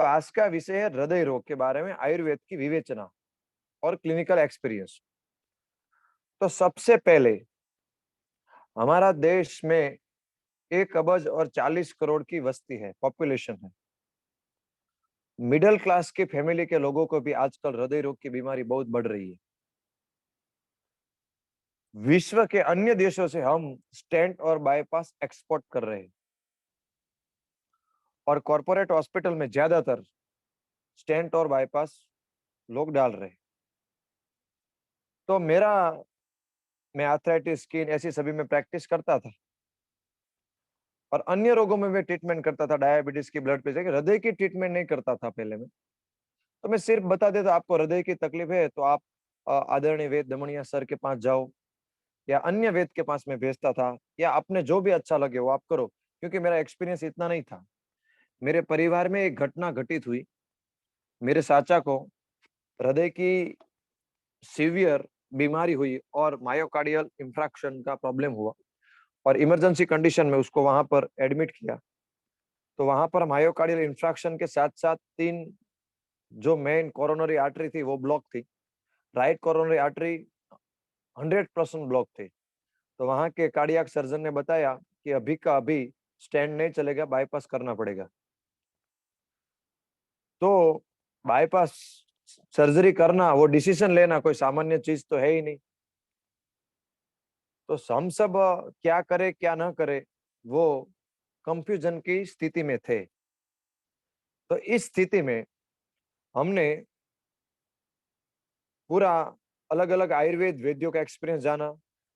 तो आज का विषय है हृदय रोग के बारे में आयुर्वेद की विवेचना और क्लिनिकल एक्सपीरियंस। तो सबसे पहले हमारा देश में 1 अरब और 40 करोड़ की वस्ती है, पॉपुलेशन है। मिडिल क्लास की फैमिली के लोगों को भी आजकल हृदय रोग की बीमारी बहुत बढ़ रही है। विश्व के अन्य देशों से हम स्टेंट और बाईपास एक्सपोर्ट कर रहे हैं और कॉरपोरेट हॉस्पिटल में ज्यादातर स्टेंट और बाईपास लोग डाल रहे हैं। तो मैं आर्थराइटिस, स्किन, ऐसी सभी में प्रैक्टिस करता था और अन्य रोगों में भी ट्रीटमेंट करता था, डायबिटीज की, ब्लड प्रेशर की। हृदय की ट्रीटमेंट नहीं करता था पहले में। तो मैं सिर्फ बता देता, आपको हृदय की तकलीफ है तो आप आदरणीय वेद दमनिया सर के पास जाओ, या अन्य वेद के पास मैं भेजता था, या आपने जो भी अच्छा लगे वो आप करो, क्योंकि मेरा एक्सपीरियंस इतना नहीं था। मेरे परिवार में एक घटना घटित हुई। मेरे चाचा को हृदय की सीवियर बीमारी हुई और मायोकार्डियल इंफ्रैक्शन का प्रॉब्लम हुआ और इमरजेंसी कंडीशन में उसको वहां पर एडमिट किया। तो वहां पर मायोकार्डियल इंफ्रैक्शन के साथ साथ 3 जो मेन कोरोनरी आर्टरी थी वो ब्लॉक थी। राइट कोरोनरी आर्टरी 100% ब्लॉक थी। तो वहां के कार्डियक सर्जन ने बताया कि अभी का अभी स्टेंट नहीं चलेगा, बाईपास करना पड़ेगा। तो बाईपास सर्जरी करना, वो डिसीजन लेना कोई सामान्य चीज तो है ही नहीं। तो हम सब क्या करे क्या ना करे, वो कंफ्यूजन की स्थिति में थे। तो इस स्थिति में हमने पूरा अलग अलग आयुर्वेद वेद्यों का एक्सपीरियंस जाना,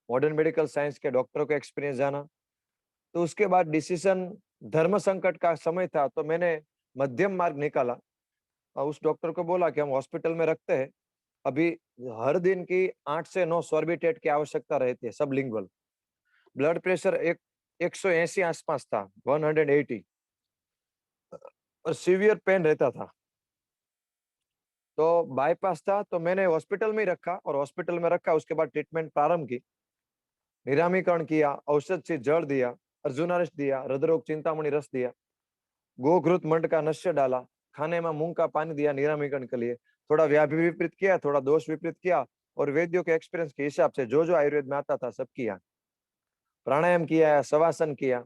मॉडर्न मेडिकल साइंस के डॉक्टरों का एक्सपीरियंस जाना। तो उसके बाद डिसीजन, धर्म संकट का समय था तो मैंने मध्यम मार्ग निकाला और उस डॉक्टर को बोला कि हम हॉस्पिटल में रखते हैं, अभी हर दिन की 8 से 9 सॉर्बिटेट की आवश्यकता रहती है, सबलिंगुअल। ब्लड प्रेशर 180 आसपास था, 180, और सीवियर पेन रहता था। तो बाईपास था तो मैंने हॉस्पिटल में ही रखा, और हॉस्पिटल में रखा उसके बाद ट्रीटमेंट प्रारंभ की। निरामीकरण किया, औषध से जड़ दिया, अर्जुनारस दिया, हृदरोग चिंतामणि रस दिया, गोघृत मंड का नश्य डाला, खाने में मूंग का पानी दिया निरामीकरण के लिए। थोड़ा व्याधि विपरीत किया, थोड़ा दोष विपरीत किया, और वेद्यों के एक्सपीरियंस के हिसाब से जो जो आयुर्वेद में आता था सब किया। प्राणायाम किया, शवासन किया।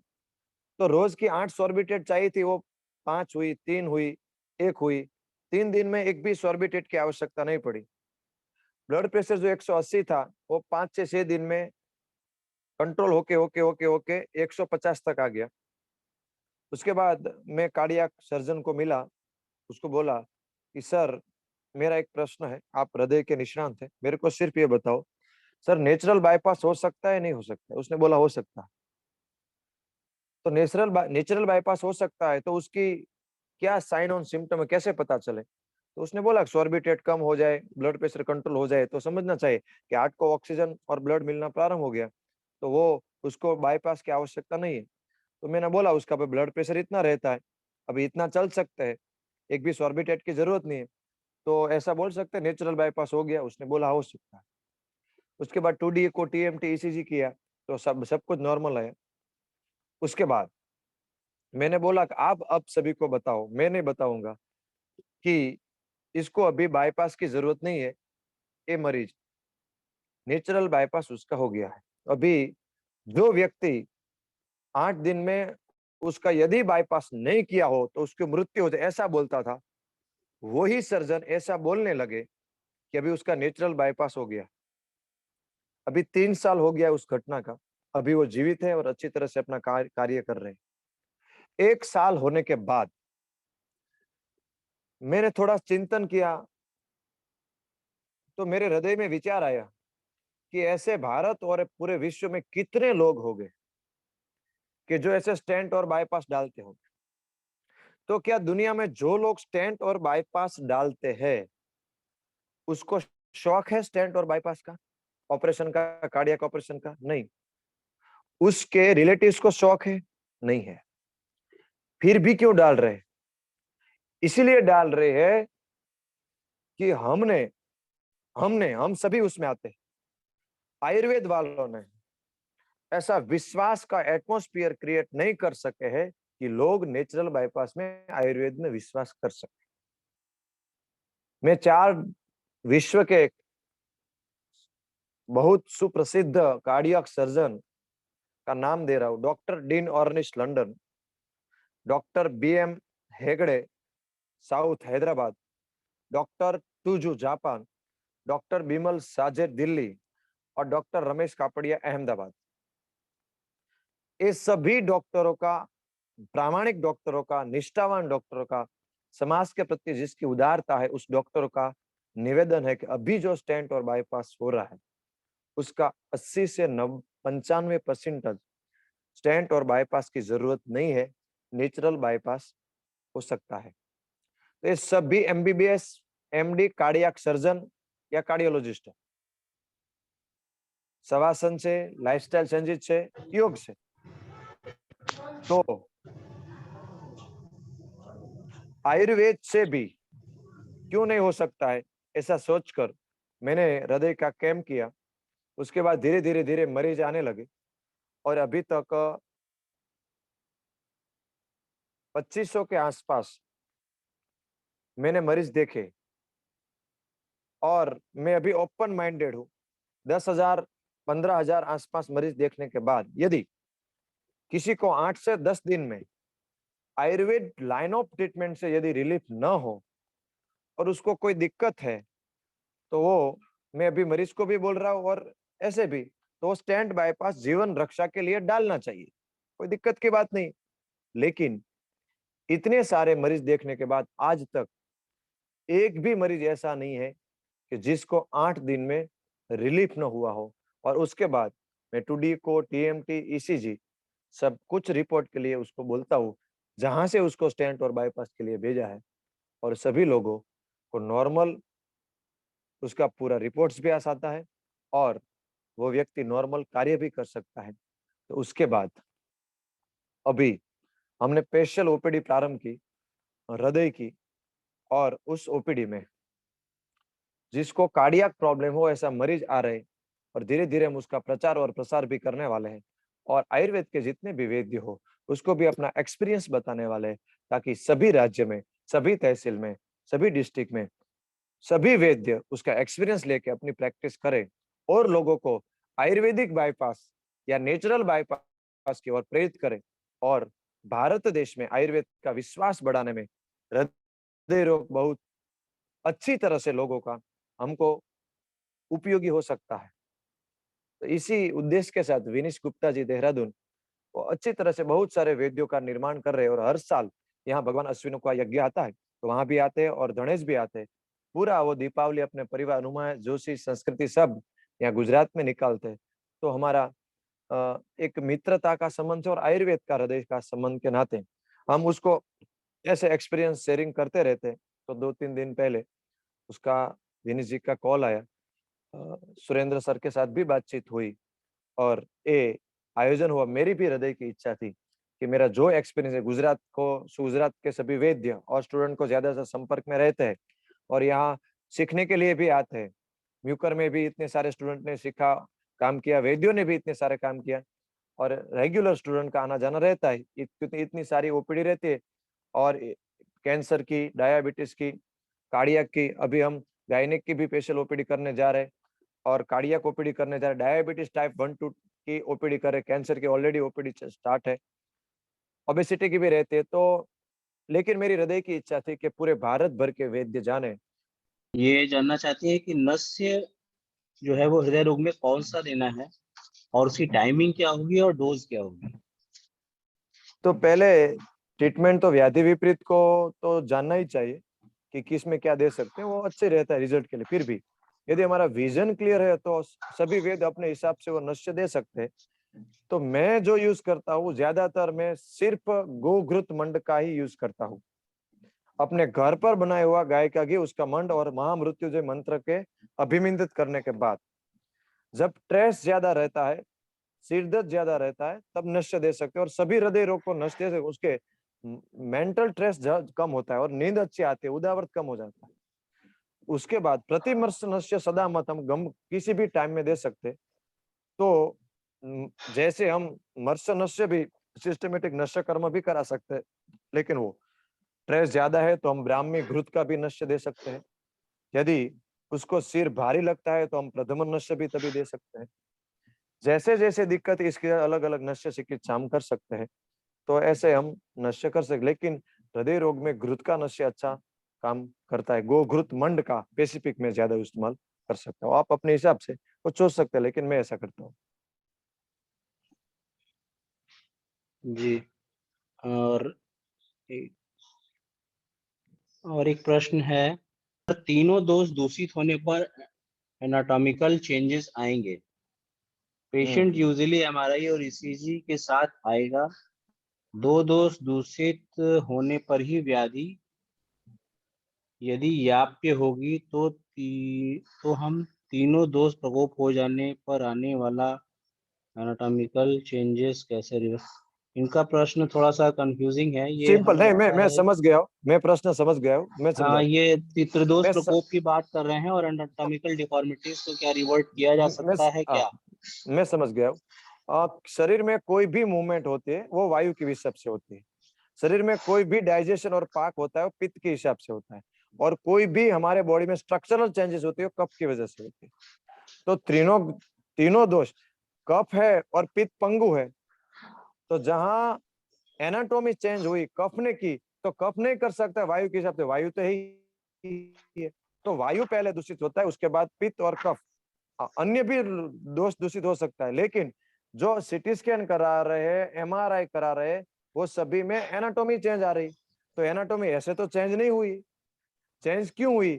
तो रोज की 8 सॉर्बिटेट चाहिए थी, वो 5 हुई, 3 हुई, 1 हुई। 3 दिन में एक भी सॉर्बिटेट की आवश्यकता नहीं पड़ी। ब्लड प्रेशर जो 180 था वो 5 से 6 दिन में कंट्रोल होके होके होके होके 150 तक आ गया। उसके बाद मैं कार्डियक सर्जन को मिला, उसको बोला कि सर, मेरा एक प्रश्न है, आप हृदय के निष्णात हैं, मेरे को सिर्फ ये बताओ, सर नेचुरल बाईपास हो सकता है नहीं हो सकता है? उसने बोला हो सकता है। तो नेचुरल बाईपास हो सकता है तो उसकी क्या साइन ऑन सिम्टम है, कैसे पता चले? तो उसने बोला सॉर्बिटेट कम हो जाए, ब्लड प्रेशर कंट्रोल हो जाए तो समझना चाहिए कि हार्ट को ऑक्सीजन और ब्लड मिलना प्रारंभ हो गया, तो वो उसको बाईपास की आवश्यकता नहीं है। तो मैंने बोला उसका ब्लड प्रेशर इतना रहता है, अभी इतना चल सकते हैं, एक भी सॉर्बिटेट की जरूरत नहीं है, तो ऐसा बोल सकते हैं नेचुरल बाईपास हो गया? उसने बोला हो सकता है। उसके बाद 2D को TMT ECG किया तो सब सब कुछ नॉर्मल है। उसके बाद मैंने बोला कि आप अब सभी को बताओ, मैं नहीं बताऊंगा कि इसको अभी बाईपास की जरूरत नहीं है। ये मरीज नेचुरल बाईपास उसका हो गया है। अभी जो व्यक्ति 8 दिन में उसका यदि बाईपास नहीं किया हो तो उसकी मृत्यु हो जाए, ऐसा बोलता था, वही सर्जन ऐसा बोलने लगे कि अभी उसका नेचुरल बाईपास हो गया। अभी 3 साल हो गया उस घटना का, अभी वो जीवित है और अच्छी तरह से अपना कार्य कर रहे हैं। 1 साल होने के बाद मैंने थोड़ा चिंतन किया तो मेरे हृदय में विचार आया कि ऐसे भारत और पूरे विश्व में कितने लोग होंगे कि जो ऐसे स्टेंट और बाईपास डालते होंगे। तो क्या दुनिया में जो लोग स्टेंट और बाईपास डालते हैं उसको शौक है स्टेंट और बाईपास का, ऑपरेशन का, कार्डियक ऑपरेशन का? नहीं। उसके रिलेटिव्स को शौक है? नहीं है। फिर भी क्यों डाल रहे हैं? इसीलिए डाल रहे हैं कि हमने हमने हम सभी उसमें आते हैं। आयुर्वेद वालों ने ऐसा विश्वास का एटमॉस्फेयर क्रिएट नहीं कर सके हैं कि लोग नेचुरल बाईपास में आयुर्वेद में विश्वास कर सके। मैं 4 विश्व के बहुत सुप्रसिद्ध कार्डियक सर्जन का नाम दे रहा हूं। Doctor Dean Ornish London, doctor BM Hegde south Hyderabad, doctor तुजू जापान, डॉक्टर बिमल साजेद दिल्ली और डॉक्टर रमेश कापड़िया अहमदाबाद। इस सभी डॉक्टरों का, प्रामाणिक डॉक्टरों का, निष्ठावान डॉक्टरों का, समाज के प्रति जिसकी उदारता है, उस डॉक्टरों का निवेदन है कि अभी जो स्टेंट और बाईपास हो रहा है उसका 80 से 95% स्टेंट और बाईपास की जरूरत नहीं है, नेचुरल बाईपास हो सकता है। तो ये सभी MBBS MD कार्डियक सर्जन या कार्डियोलॉजिस्ट है, शवासन से, लाइफस्टाइल चेंजेस से, योग से। तो आयुर्वेद से भी क्यों नहीं हो सकता है, ऐसा सोचकर मैंने हृदय का कैंप किया। उसके बाद धीरे धीरे धीरे मरीज आने लगे और अभी तक 2500 के आसपास मैंने मरीज देखे और मैं अभी ओपन माइंडेड हूँ। 10,000 15,000 आसपास मरीज देखने के बाद यदि किसी को 8 से 10 दिन में आयुर्वेद लाइन ऑफ ट्रीटमेंट से यदि रिलीफ न हो और उसको कोई दिक्कत है, तो वो, मैं अभी मरीज को भी बोल रहा हूँ और ऐसे भी, तो स्टेंट बाईपास जीवन रक्षा के लिए डालना चाहिए, कोई दिक्कत की बात नहीं। लेकिन इतने सारे मरीज देखने के बाद आज तक एक भी मरीज ऐसा नहीं है कि जिसको 8 दिन में रिलीफ न हुआ हो। और उसके बाद मैं 2D को, TMT, ECG सब कुछ रिपोर्ट के लिए उसको बोलता हूँ, जहां से उसको स्टेंट और बाईपास के लिए भेजा है, और सभी लोगों को नॉर्मल उसका पूरा रिपोर्ट्स भी आ जाता है और वो व्यक्ति नॉर्मल कार्य भी कर सकता है। तो उसके बाद अभी हमने स्पेशल OPD प्रारंभ की हृदय की, और उस OPD में जिसको कार्डियक प्रॉब्लम हो ऐसा मरीज आ रहे, और धीरे धीरे हम उसका प्रचार और प्रसार भी करने वाले हैं। और आयुर्वेद के जितने भी वैद्य हो उसको भी अपना एक्सपीरियंस बताने वाले हैं, ताकि सभी राज्य में, सभी तहसील में, सभी डिस्ट्रिक्ट में सभी वैद्य उसका एक्सपीरियंस लेके अपनी प्रैक्टिस करें और लोगों को आयुर्वेदिक बाईपास या नेचुरल बाईपास की ओर प्रेरित करें। और भारत देश में आयुर्वेद का विश्वास बढ़ाने में हृदय रोग बहुत अच्छी तरह से लोगों का हमको उपयोगी हो सकता है। तो इसी उद्देश्य के साथ विनीश गुप्ता जी देहरादून वो अच्छी तरह से बहुत सारे वेद्यों का निर्माण कर रहे हैं, और हर साल यहाँ भगवान अश्विनों का यज्ञ आता है तो वहां भी आते हैं और गणेश भी आते हैं। पूरा वो दीपावली अपने परिवार नुमा जोशी संस्कृति सब यहाँ गुजरात में निकालते हैं। तो हमारा एक मित्रता का संबंध है और आयुर्वेद का हृदय का संबंध के नाते हम उसको ऐसे एक्सपीरियंस शेयरिंग करते रहते हैं। तो 2-3 दिन पहले उसका विनीश जी का कॉल आया, सुरेंद्र सर के साथ भी बातचीत हुई और ये आयोजन हुआ। मेरी भी हृदय की इच्छा थी कि मेरा जो एक्सपीरियंस है, गुजरात के सभी वैद्य और स्टूडेंट को ज्यादा से संपर्क में रहते हैं और यहाँ सीखने के लिए भी आते हैं। म्यूकर में भी इतने सारे स्टूडेंट ने सीखा, काम किया, वैद्यों ने भी इतने सारे काम किया, और रेगुलर स्टूडेंट का आना जाना रहता है, क्योंकि इतनी सारी OPD रहती है। और कैंसर की, डायबिटीज की, कार्डियक की, अभी हम गायनिक की भी स्पेशल OPD करने जा रहे हैं और कार्डियक OPD करने जा रहे, डायबिटीज टाइप 1-2 की OPD करे, कैंसर की ऑलरेडी OPD स्टार्ट है, ओबेसिटी की भी रहती है। तो लेकिन मेरी हृदय की इच्छा थी कि पूरे भारत भर के वैद्य जाने। ये जानना चाहती है कि नस्य जो है वो हृदय रोग में कौन सा देना है और उसकी टाइमिंग क्या होगी और डोज क्या होगी? तो पहले ट्रीटमेंट तो व्याधि विपरीत को तो जानना ही चाहिए कि किस में क्या दे सकते हैं, वो अच्छे रहता है रिजल्ट के लिए। फिर भी यदि हमारा विजन क्लियर है तो सभी वेद अपने हिसाब से वो नश्य दे सकते हैं। तो मैं जो यूज करता हूँ ज्यादातर मैं सिर्फ गोघृत मंड का ही यूज करता हूँ। अपने घर पर बनाया हुआ गाय का घी, उसका मंड और महामृत्युंजय मंत्र के अभिमंत्रित करने के बाद, जब स्ट्रेस ज्यादा रहता है, सिर दर्द ज्यादा रहता है, तब नश्य दे सकते हैं। और सभी हृदय रोग को नश्य से उसके मेंटल स्ट्रेस कम होता है और नींद अच्छी आती है, उदावरत कम हो जाता है। उसके बाद प्रतिमर्श नश्य सदा मत हम गम किसी भी टाइम में दे सकते। तो जैसे हम मर्श नश्य भी सिस्टमेटिक नश्य कर्म भी करा सकते हैं, लेकिन वो स्ट्रेस ज्यादा है तो हम ब्राह्मी घृत का भी नश्य दे सकते हैं। यदि उसको सिर भारी लगता है तो हम प्रधमन नश्य भी तभी दे सकते हैं। जैसे जैसे दिक्कत इसके अलग अलग नश्य चिकित्सा हम कर सकते हैं, तो ऐसे हम नश्य कर सकते, लेकिन हृदय रोग में घृत का नश्य अच्छा काम करता है। गो घृत मंड का पेसिफिक में ज्यादा इस्तेमाल कर सकता हूँ। आप अपने हिसाब से वो सोच सकते हैं, लेकिन मैं ऐसा करता हूँ। जी। और एक एक प्रश्न है, तीनों दोष दूषित होने पर एनाटॉमिकल चेंजेस आएंगे। पेशेंट यूजुअली एमआरआई और ईसीजी के साथ आएगा। दो दोष दूषित होने पर ही व्याधि यदि व्याप्य होगी तो हम तीनों दोष प्रकोप हो जाने पर आने वाला एनाटॉमिकल चेंजेस कैसे रिवर्स। इनका प्रश्न थोड़ा सा कंफ्यूजिंग है। ये सिंपल हमें नहीं, लगता मैं है, समझ गया हूँ, मैं प्रश्न समझ गया हूँ, मैं समझा। हाँ, ये पितृदोष मैं स, प्रकोप की बात कर रहे हैं और एनाटॉमिकल डिफॉर्मिटीज को क्या रिवर्ट किया जा मैं सकता है क्या? मैं समझ गया हूँ। शरीर में कोई भी मूवमेंट होती है वो वायु के हिसाब से होती है। शरीर में कोई भी डाइजेशन और पाक होता है वो पित्त के हिसाब से होता है, और कोई भी हमारे बॉडी में स्ट्रक्चरल चेंजेस होती है वो कफ की वजह से होती है। तो तीनों तीनों दोष, कफ है और पित्त पंगु है, तो जहां एनाटॉमी चेंज हुई कफ ने की, तो कफ नहीं कर सकता वायु के हिसाब से, वायु तो ही है। तो वायु पहले दूषित होता है, उसके बाद पित्त और कफ। अन्य भी दोष दूषित हो सकता है, लेकिन जो सीटी स्कैन करा रहे हैं, एमआरआई करा रहे हैं, वो सभी में एनाटॉमी चेंज आ रही। तो एनाटॉमी ऐसे तो चेंज नहीं हुई, चेंज क्यों हुई?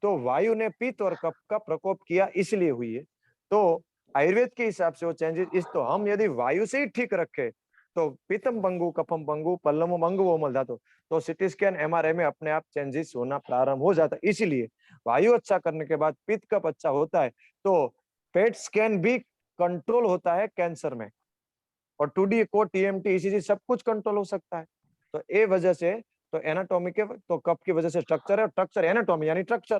तो वायु ने पित्त और कफ का प्रकोप किया, इसलिए हुई है। तो आयुर्वेद के हिसाब से वो चेंजेस इस, तो हम यदि वायु से ही ठीक रखे तो पित्तम पंगु, कफम पंगु, पल्लम पंगु, वो मल धातु, तो सीटी स्कैन एमआरआई में अपने आप चेंजेस होना प्रारंभ हो जाता है। इसीलिए वायु अच्छा करने के बाद पित्त कफ अच्छा होता है, तो पेट स्कैन भी कंट्रोल होता है कैंसर में, और 2D को टीएमटी ईसीजी सब कुछ कंट्रोल हो सकता है। तो ये वजह से, तो एनाटॉमी के, तो कफ की वजह से स्ट्रक्चर है, और स्ट्रक्चर एनाटॉमी यानी स्ट्रक्चर,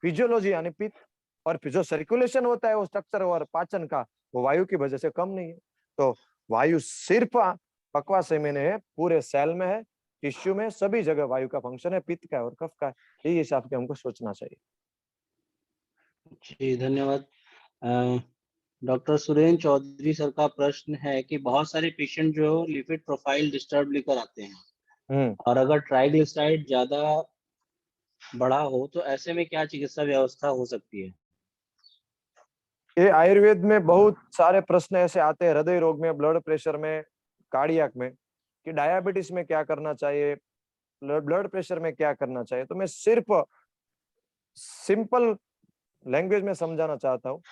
फिजियोलॉजी यानी पित्त, और जो सर्कुलेशन होता है वो स्ट्रक्चर और पाचन का, वो वायु की वजह से कम नहीं है। तो वायु सिर्फ पक्वाशय में नहीं है, पूरे सेल में है, टिश्यू में, सभी जगह वायु का फंक्शन है, पित्त का और कफ का है। यही हिसाब से हमको सोचना चाहिए। जी, धन्यवाद। डॉक्टर सुरेंद्र चौधरी सर का प्रश्न है कि बहुत सारे पेशेंट जो लिपिड प्रोफाइल डिस्टर्ब लेकर आते हैं, और अगर ट्राइग्लिसराइड ज्यादा बड़ा हो तो ऐसे में क्या चिकित्सा व्यवस्था हो सकती है? ये आयुर्वेद में बहुत सारे प्रश्न ऐसे आते हैं, हृदय रोग में, ब्लड प्रेशर में, कार्डियक में, कि डायबिटीज में क्या करना चाहिए, ब्लड प्रेशर में क्या करना चाहिए। तो मैं सिर्फ सिंपल लैंग्वेज में समझाना चाहता हूँ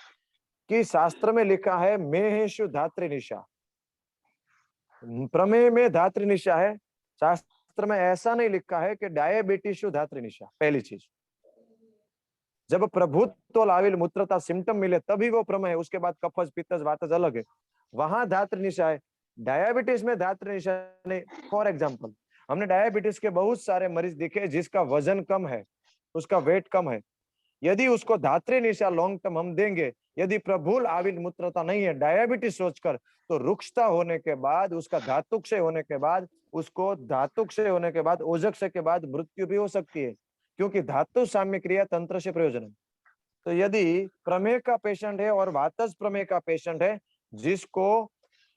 कि शास्त्र में लिखा है मेहेशु धात्री निशा, प्रमेय में धात्री निशा है। शास्त्र में ऐसा नहीं लिखा है कि डायबिटीशु धात्री निशा। पहली चीज, जब प्रभुत्व लाविल मूत्रता सिम्टम मिले तभी वो प्रमेय है, उसके बाद कफज पित्तज वातज अलग है, वहां धात्री निशा है। डायबिटीज में धात्री निशा नहीं। फॉर एग्जाम्पल, हमने डायबिटीज के बहुत सारे मरीज देखे जिसका वजन कम है, उसका वेट कम है, यदि उसको धात्री निशा लॉन्ग टर्म हम देंगे, यदि प्रभुल आविल मूत्रता नहीं है डायबिटीज सोचकर, तो रुक्षता होने के बाद, उसका धातुक्षय होने के बाद, उसको धातुक्षय होने के बाद, ओजक्षय के बाद मृत्यु भी हो सकती है, क्योंकि धातु साम्य क्रिया तंत्र से प्रयोजन है। तो यदि प्रमेय का पेशेंट है और वातज प्रमेय का पेशेंट है, जिसको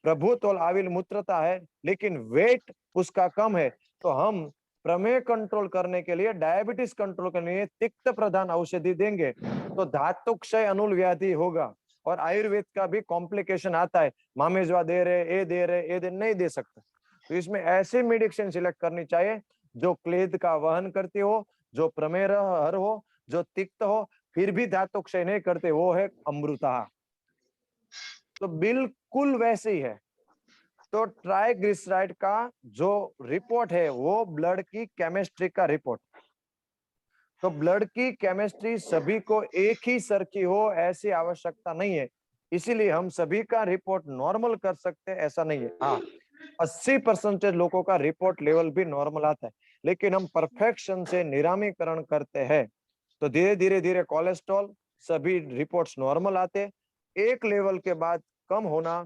प्रभुत्व और आविल मूत्रता है लेकिन वेट उसका कम है, तो हम प्रमेय कंट्रोल करने के लिए, डायबिटीज कंट्रोल करने के लिए तिक्त प्रधान औषधि देंगे, तो धातुक्षय अनुल व्याधि होगा। और आयुर्वेद का भी कॉम्प्लिकेशन आता है, मामेजवा दे रहे, ए दे रहे, ए दे नहीं दे सकते। तो इसमें ऐसी मेडिसिन सिलेक्ट करनी चाहिए जो क्लेद का वहन करती हो, जो प्रमेय हर हो, जो तिक्त हो, फिर भी धातुक्षय नहीं करते, वो है अमृता। तो बिल्कुल वैसे ही है। तो ट्राइग्लिसराइड का जो रिपोर्ट है वो ब्लड की केमिस्ट्री का रिपोर्ट, तो ब्लड की केमिस्ट्री सभी को एक ही सर की हो ऐसी आवश्यकता नहीं है, इसीलिए हम सभी का रिपोर्ट नॉर्मल कर सकते हैं ऐसा नहीं है। हाँ, 80% लोगों का रिपोर्ट लेवल भी नॉर्मल आता है, लेकिन हम परफेक्शन से निरामीकरण करते हैं, तो धीरे धीरे धीरे कोलेस्ट्रॉल सभी रिपोर्ट्स नॉर्मल आते, एक लेवल के बाद कम होना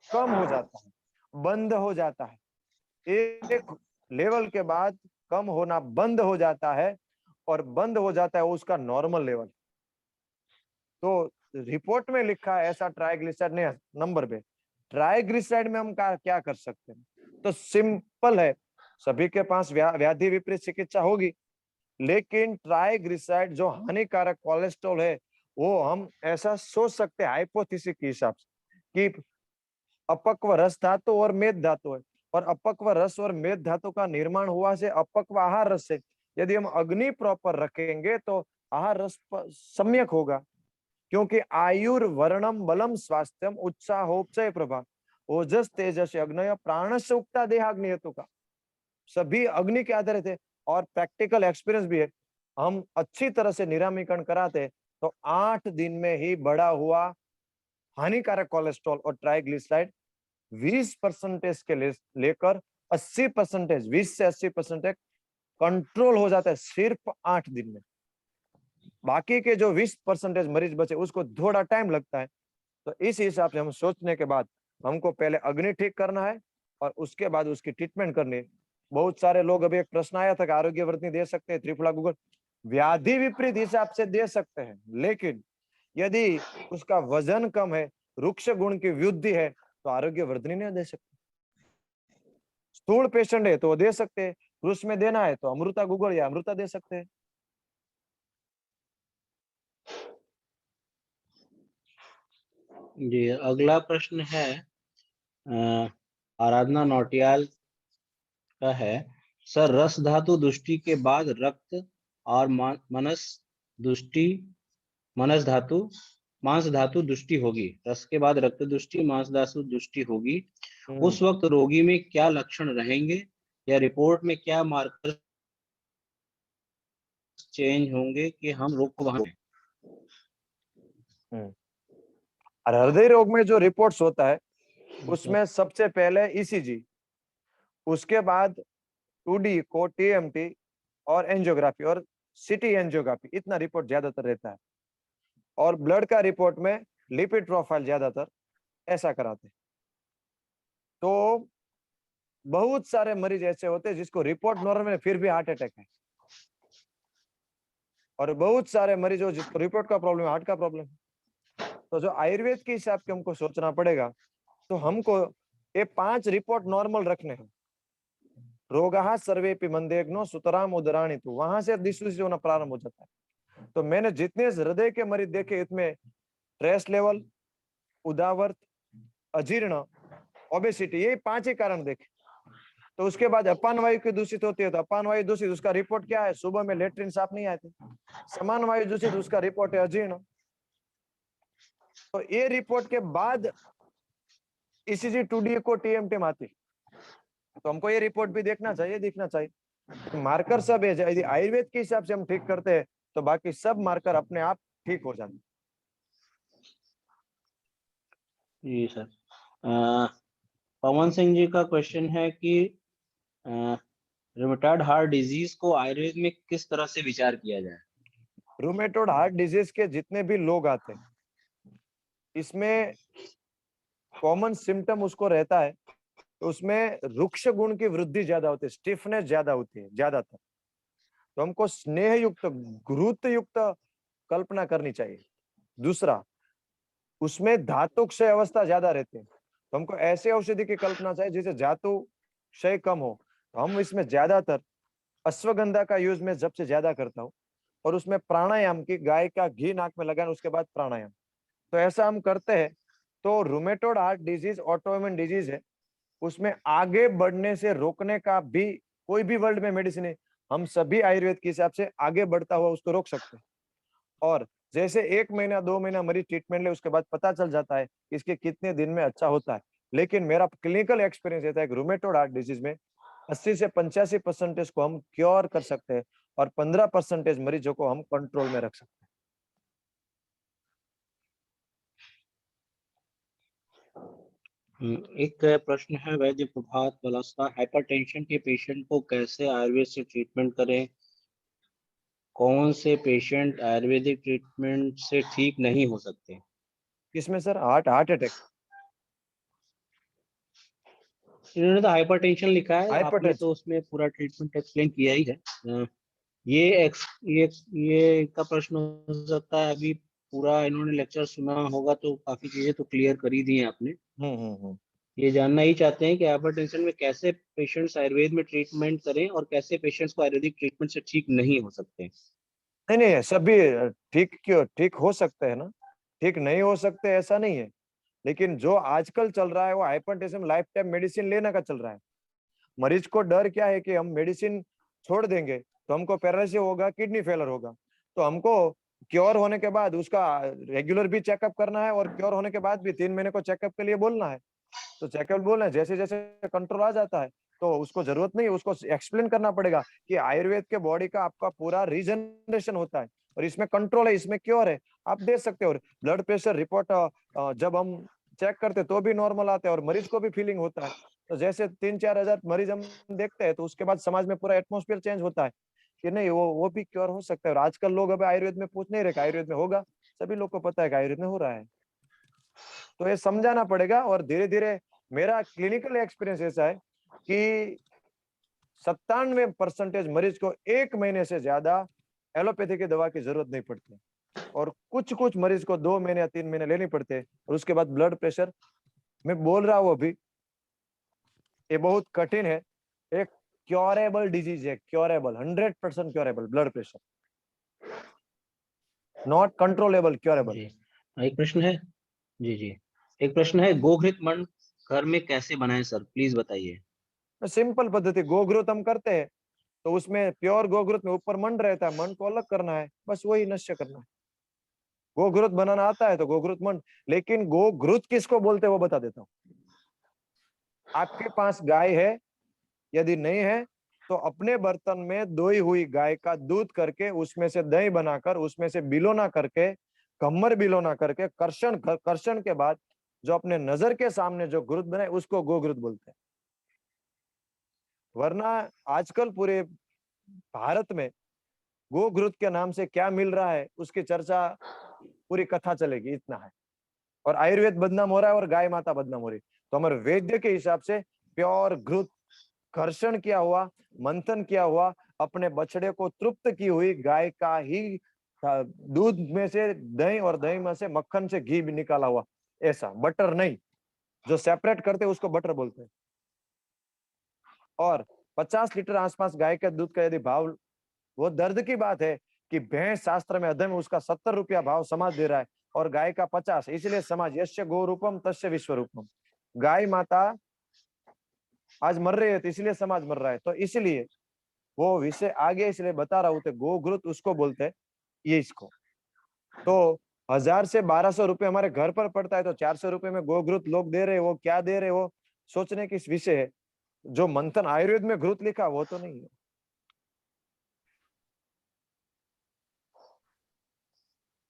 कम हो जाता है, बंद हो जाता है, एक लेवल के बाद कम होना बंद हो जाता है, और बंद हो जाता है वो उसका नॉर्मल लेवल। तो रिपोर्ट में लिखा है ऐसा ट्राइग्लिसराइड ने नंबर पे, ट्राइग्लिसराइड में हम क्या कर सकते हैं? तो सिंपल है, सभी के पास व्याधि विपरीत चिकित्सा होगी, लेकिन ट्राइग्लिसराइड जो हानिकारक कोलेस्ट्रॉल है वो हम ऐसा सोच सकते हैं हाइपोथेसिस के हिसाब से कि अपक्व रस धातु और मेद धातु है, और अपक्व रस और मेद धातु का निर्माण हुआ से अपक्व आहार रस से। यदि हम अग्नि प्रॉपर रखेंगे तो आहार रस सम्यक होगा, क्योंकि आयुर्वर्णम बलम स्वास्थ्यम उत्साहोपचय प्रभा ओजस तेजस अग्नय प्राणस्य उक्ता देहाग्नि हेतु का, सभी अग्नि के आधारित है। और प्रैक्टिकल एक्सपीरियंस भी है, हम अच्छी तरह से निरामीकरण कराते तो 8 दिन में ही बढ़ा हुआ हानिकारक कोलेस्ट्रॉल और ट्राइग्लिसराइड 20% के लेकर 80%, 20 से 80% कंट्रोल हो जाता है सिर्फ 8 दिन में। बाकी के जो 20% मरीज बचे उसको थोड़ा टाइम लगता है। तो इस हिसाब से हम सोचने के बाद हमको पहले अग्नि ठीक करना है और उसके बाद उसकी ट्रीटमेंट करनी है। बहुत सारे लोग, अभी एक प्रश्न आया था कि आरोग्य वर्धिनी दे सकते हैं त्रिफला गूगल, व्याधि विपरीत हिसाब से दे सकते हैं, लेकिन यदि उसका वजन कम है, वृक्ष गुण की वृद्धि है, तो आरोग्य वर्धिनी नहीं दे सकते। स्थूल पेशेंट है तो दे सकते हैं, पुरुष में देना है तो अमृता गूगल या अमृता दे सकते हैं। जी, अगला प्रश्न है आराधना नौटियाल का है, सर रस धातु दृष्टि के बाद रक्त और मनस धातु मांस धातु दृष्टि होगी, रस के बाद रक्त दृष्टि मांस धातु दृष्टि होगी, उस वक्त रोगी में क्या लक्षण रहेंगे या रिपोर्ट में क्या मार्कर चेंज होंगे कि हम रोग को वहां और हृदय रोग में जो रिपोर्ट्स होता है उसमें सबसे पहले ईसीजी, उसके बाद 2D को टीएमटी और एंजियोग्राफी और सिटी एंजियोग्राफी, इतना रिपोर्ट ज्यादातर रहता है। और ब्लड का रिपोर्ट में लिपिड प्रोफाइल ज्यादातर ऐसा कराते हैं। तो बहुत सारे मरीज ऐसे होते हैं जिसको रिपोर्ट नॉर्मल है फिर भी हार्ट अटैक है, और बहुत सारे मरीज हो जिसको रिपोर्ट का प्रॉब्लम है, हार्ट का प्रॉब्लम है। तो जो आयुर्वेद के हिसाब से हमको सोचना पड़ेगा, तो हमको ये 5 रिपोर्ट नॉर्मल रखने हैं। रोगाः सर्वेपि मंदेग्नो सुतराम उदराणि तु, वहां से डिस्यूज होना प्रारंभ हो जाता है। तो मैंने जितने हृदय के मरीज देखे इसमें स्ट्रेस लेवल, उदावर्त, अजीर्ण, ओबेसिटी, ये 5 ही कारण देखे। तो उसके बाद अपान वायु की दूषित होती है तो अपान वायु दूषित, उसका रिपोर्ट क्या है? सुबह में लेटरिन साफ नहीं आए थे। समान वायु दूषित, उसका रिपोर्ट है अजीर्ण। तो ये रिपोर्ट के बाद ईसीजी 2D को टीएमटी में आती, तो हमको ये रिपोर्ट भी देखना चाहिए, दिखना चाहिए। मार्कर सब है, यदि आयुर्वेद के हिसाब से हम ठीक करते हैं तो बाकी सब मार्कर अपने आप ठीक हो जाते। जी सर, पवन सिंह जी का क्वेश्चन है कि रूमेटॉइड हार्ट डिजीज को आयुर्वेद में किस तरह से विचार किया जाए? रूमेटॉइड हार्ट डिजीज के जितने भी लोग आते हैं इसमें कॉमन सिम्टम उसको रहता है, तो उसमें वृक्ष गुण की वृद्धि ज्यादा होती है, स्टिफनेस ज्यादा होती है ज्यादातर। तो हमको स्नेह युक्त, गुरुत्व युक्त कल्पना करनी चाहिए। दूसरा, उसमें धातु क्षय अवस्था ज्यादा रहती है, तो हमको ऐसे औषधि की कल्पना चाहिए जिसे धातु क्षय कम हो। तो हम इसमें ज्यादातर अश्वगंधा का यूज मैं सबसे ज्यादा करता हूँ, और उसमें प्राणायाम की, गाय का घी नाक में लगाना उसके बाद प्राणायाम, तो ऐसा हम करते हैं। तो rheumatoid heart disease autoimmune disease है, उसमें आगे बढ़ने से रोकने का भी कोई भी वर्ल्ड में मेडिसिन है, हम सभी आयुर्वेद के हिसाब से आगे बढ़ता हुआ उसको रोक सकते हैं। और जैसे 1 महीना 2 महीना मरीज ट्रीटमेंट ले उसके बाद पता चल जाता है कि इसके कितने दिन में अच्छा होता है, लेकिन मेरा क्लिनिकल एक्सपीरियंस रहता है कि रूमेटॉइड हार्ट डिजीज में 80 से 85% को हम क्योर कर सकते हैं और 15% मरीजों को हम कंट्रोल में रख सकते हैं। एक प्रश्न है वैद्य प्रभात पलस्ता, हाइपरटेंशन के पेशेंट को कैसे आयुर्वेद से ट्रीटमेंट करें? कौन से पेशेंट आयुर्वेदिक ट्रीटमेंट से ठीक नहीं हो सकते? किसमें सर? Heart attack? इन्होंने तो हाइपरटेंशन लिखा है, आपने हाइपरटेंशन। तो उसमें पूरा ट्रीटमेंट एक्सप्लेन किया ही है। ये का प्रश्न हो सकता है, अभी पूरा इन्होंने लेक्चर सुना होगा तो काफी चीजें तो क्लियर कर ही दी हैं आपने। हम्म। ये जानना ही चाहते हैं कि हाइपरटेंशन में कैसे पेशेंट्स आयुर्वेद में ट्रीटमेंट करें और कैसे पेशेंट्स को आयुर्वेदिक ट्रीटमेंट से ठीक नहीं हो सकते। नहीं नहीं, सभी ठीक क्यों ठीक हो सकते हैं ना, ठीक नहीं हो सकते ऐसा नहीं है। लेकिन जो आजकल चल रहा है वो हाइपरटेंशन लाइफ टाइम मेडिसिन लेने का चल रहा है। मरीज को डर क्या है कि हम मेडिसिन छोड़ देंगे तो हमको पैरालिसिस होगा, किडनी फेलर होगा। तो हमको क्योर होने के बाद उसका रेगुलर भी चेकअप करना है और क्योर होने के बाद भी 3 महीने को चेकअप के लिए बोलना है। तो चेकअप बोलना है, जैसे जैसे कंट्रोल आ जाता है तो उसको जरूरत नहीं है, उसको एक्सप्लेन करना पड़ेगा कि आयुर्वेद के बॉडी का आपका पूरा रीजनरेशन होता है और इसमें कंट्रोल है, इसमें क्योर है। आप दे सकते हो। ब्लड प्रेशर रिपोर्ट जब हम चेक करते तो भी नॉर्मल आते हैं और मरीज को भी फीलिंग होता है। तो जैसे 3-4 हजार मरीज हम देखते हैं तो उसके बाद समाज में पूरा एटमोस्फेयर चेंज होता है कि नहीं वो भी क्योर हो सकता है। और आजकल लोग अब आयुर्वेद में पूछ नहीं रहे कि आयुर्वेद में होगा, सभी लोग को पता है कि आयुर्वेद में हो रहा है। तो ये समझाना पड़ेगा और धीरे धीरे। मेरा क्लिनिकल एक्सपीरियंस ऐसा है कि 97% मरीज को 1 महीने से ज्यादा एलोपैथी की दवा की जरूरत नहीं पड़ती और कुछ कुछ मरीज को 2 महीने या 3 महीने लेनी पड़ते हैं। और उसके बाद ब्लड प्रेशर, मैं बोल रहा हूँ अभी, ये बहुत कठिन है। एक क्योरेबल डिजीज है, curable, 100% curable blood pressure, not controllable, curable. जी, एक प्रश्न है। जी जी, एक प्रश्न है, गोघृत मंड घर में कैसे बनाएं सर, प्लीज बताइए। सिंपल पद्धति, गोग्रोथ हम करते हैं तो उसमें प्योर गोग्रोथ में ऊपर मंड रहता है, मंड को अलग करना है, बस वही नश्य करना है। गोग्रोथ बनाना आता है तो गोग्रोथ मंड। लेकिन गोघृत किसको बोलते हैं वो बता देता हूँ। आपके पास गाय है, यदि नहीं है तो अपने बर्तन में दोई हुई गाय का दूध करके उसमें से दही बनाकर उसमें से बिलोना करके, कम्मर बिलोना करके, कर्षण के बाद जो अपने नजर के सामने जो घृत बने उसको गोघृत बोलते हैं। वरना आजकल पूरे भारत में गोघृत के नाम से क्या मिल रहा है उसकी चर्चा पूरी कथा चलेगी, इतना है। और आयुर्वेद बदनाम हो रहा है और गाय माता बदनाम हो रही है। तो हमारे वैद्य के हिसाब से प्योर घृत, घर्षण किया हुआ, मंथन किया हुआ, अपने बछड़े को तृप्त की हुई गाय का ही दूध में से दही और दही में से मक्खन से घी भी निकाला हुआ, ऐसा बटर नहीं। जो सेपरेट करते हैं उसको बटर बोलते हैं। और 50 लीटर आसपास गाय के दूध का यदि भाव, वो दर्द की बात है कि भैंस शास्त्र में अधम उसका 70 रुपया भाव समाज दे रहा है और गाय का 50। इसलिए समाज यश्य गो रूपम तस्य विश्व रूपम, गाय माता आज मर रही है तो इसलिए समाज मर रहा है। तो इसलिए वो विषय आगे इसलिए बता रहा हूं, तो गोघृत उसको बोलते हैं, ये इसको। तो 1000 से 1200 रुपये हमारे घर पर पड़ता है तो 400 रुपये में गोघृत लोग दे रहे, वो क्या दे रहे वो सोचने की विषय है। जो मंथन आयुर्वेद में घृत लिखा वो तो नहीं है।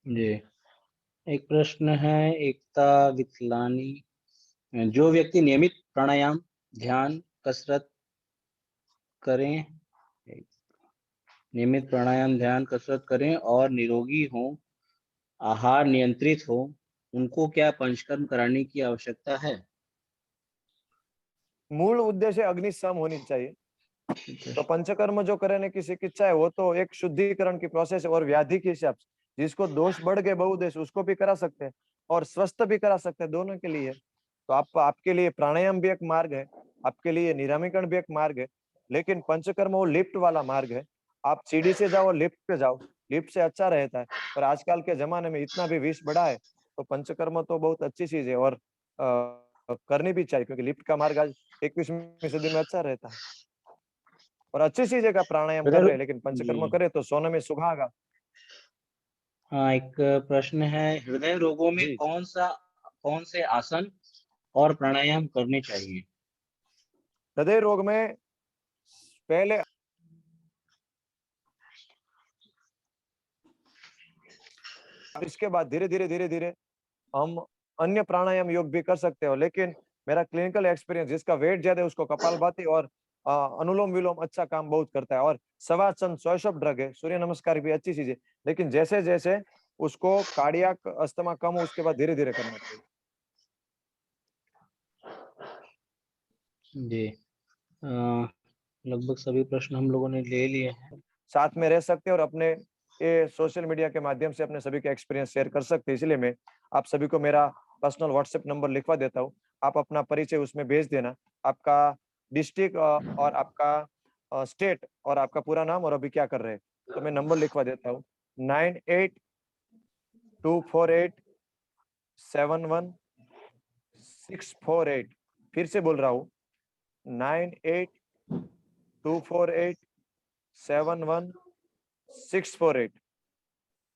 जी, एक प्रश्न है, एकता विथलानी, जो व्यक्ति नियमित प्राणायाम, ध्यान, कसरत करें, नियमित प्राणायाम, ध्यान, कसरत करें और निरोगी हो, आहार नियंत्रित हो, उनको क्या पंचकर्म कराने की आवश्यकता है। मूल उद्देश्य अग्नि सम होनी चाहिए। तो पंचकर्म जो करने की चिकित्सा है वो तो एक शुद्धिकरण की प्रोसेस है और व्याधि के हिसाब से जिसको दोष बढ़ गए बहुदेश उसको भी करा सकते हैं और स्वस्थ भी करा सकते हैं, दोनों के लिए। तो आपके लिए प्राणायाम भी एक मार्ग है, आपके लिए निरामीकरण भी एक मार्ग है। लेकिन पंचकर्म वो लिफ्ट वाला मार्ग है। आप सीढ़ी से जाओ, लिफ्ट पे जाओ, लिफ्ट से अच्छा रहता है। पर आजकल के जमाने में इतना भी विष बढ़ा है तो पंचकर्म तो बहुत अच्छी चीज है और करनी भी चाहिए क्योंकि लिफ्ट का मार्ग आज 21वीं सदी में अच्छा रहता है और अच्छी चीज है का प्राणायाम कर हृदय रहे हैं। रो- लेकिन जी, पंचकर्म करे तो सोने में सुहागा। हाँ, एक प्रश्न है, हृदय रोगों में जी, कौन से आसन और प्राणायाम करने चाहिए। हृदय रोग में पहले इसके बाद धीरे धीरे हम अन्य प्राणायाम योग भी कर सकते हो। लेकिन मेरा क्लिनिकल एक्सपीरियंस, जिसका वेट ज्यादा है उसको कपालभाति और अनुलोम विलोम अच्छा काम बहुत करता है। और शवासन चॉइस ऑफ ड्रग है, सूर्य नमस्कार भी अच्छी चीज है। लेकिन जैसे जैसे उसको कार्डियक अस्थमा कम हो उसके बाद धीरे धीरे करना चाहिए। जी लगभग सभी प्रश्न हम लोगों ने ले लिए हैं। साथ में रह सकते हैं और अपने ये सोशल मीडिया के माध्यम से अपने सभी के एक्सपीरियंस शेयर कर सकते हैं। इसलिए मैं आप सभी को मेरा पर्सनल व्हाट्सएप नंबर लिखवा देता हूँ। आप अपना परिचय उसमें भेज देना, आपका डिस्ट्रिक्ट और आपका स्टेट और आपका पूरा नाम और अभी क्या कर रहे हैं। तो मैं नंबर लिखवा देता हूँ 9824871648। फिर से बोल रहा हूँ 9824871648।